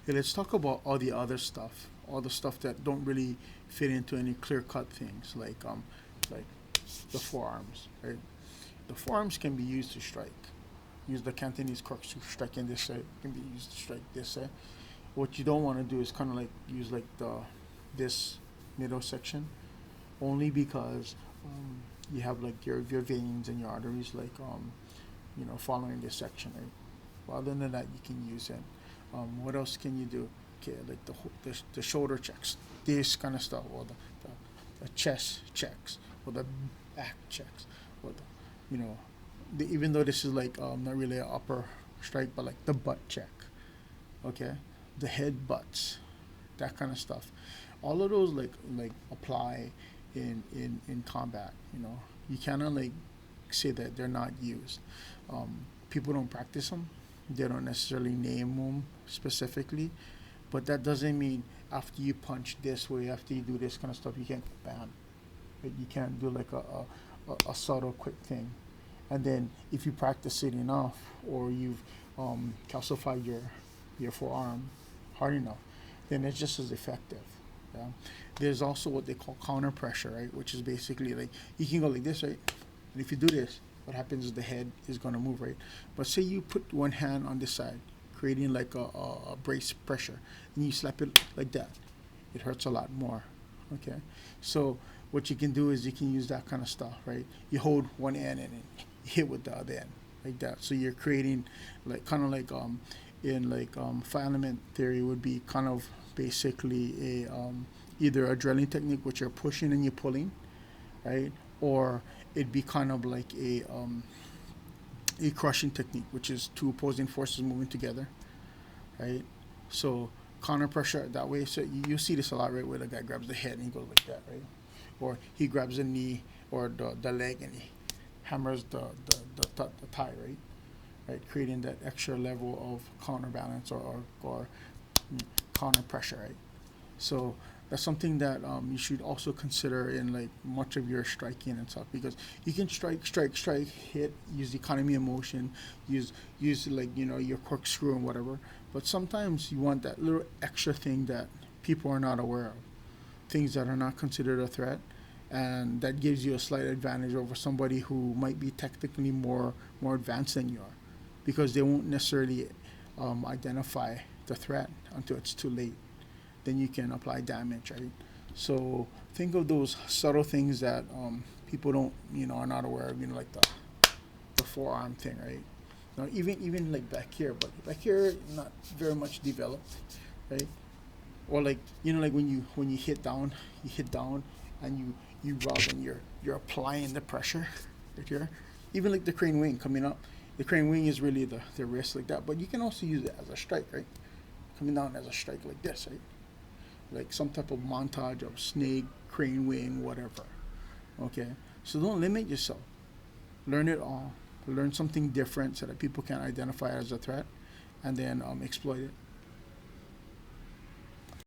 Okay, let's talk about all the other stuff, all the stuff that don't really fit into any clear-cut things, like the forearms, right? The forearms can be used to strike. Use the Cantonese crooks to strike in this side. Can be used to strike this side. What you don't want to do is kind of like use like the this middle section, only because you have like your veins and your arteries following this section, right? Well, other than that, you can use it. What else can you do? Okay, like the shoulder checks, this kind of stuff, or the chest checks, or the back checks, or you know, even though this is like not really an upper strike, but like the butt check, okay, the head butts, that kind of stuff. All of those like apply in combat. You cannot like say that they're not used. People don't practice them. They don't necessarily name them specifically, but that doesn't mean after you punch this way, after you do this kind of stuff, you can't bam. Right? You can't do like a subtle quick thing. And then if you practice it enough, or you've calcified your forearm hard enough, then it's just as effective. Yeah. There's also what they call counter pressure, right? Which is basically like you can go like this, right? And if you do this, what happens is the head is gonna move, right? But say you put one hand on this side, creating like a brace pressure, and you slap it like that, it hurts a lot more. Okay, so what you can do is you can use that kind of stuff, right? You hold one end and then hit with the other end like that. So you're creating like kind of like in like filament theory would be kind of basically a either a drilling technique which you're pushing and you're pulling, right? Or it'd be kind of like a crushing technique, which is two opposing forces moving together, right? So counter pressure that way. So you see this a lot, right? Where the guy grabs the head and he goes like that, right? Or he grabs the knee or the leg and he hammers the thigh, right? Right, creating that extra level of counterbalance or counter pressure, right? So that's something that you should also consider in like much of your striking and stuff, because you can strike, hit, use the economy of motion, use like your corkscrew and whatever. But sometimes you want that little extra thing that people are not aware of, things that are not considered a threat, and that gives you a slight advantage over somebody who might be technically more advanced than you are, because they won't necessarily identify the threat until it's too late. Then you can apply damage, right? So think of those subtle things that people don't, are not aware of, like the forearm thing, right? Now, even like back here, but back here not very much developed, right? Or like like when you hit down, and you rub and you're applying the pressure right here. Even like the crane wing coming up, the crane wing is really the wrist like that, but you can also use it as a strike, right? Coming down as a strike like this, right? Like some type of montage of snake, crane wing, whatever. Okay, so don't limit yourself. Learn it all. Learn something different so that people can identify it as a threat, and then exploit it.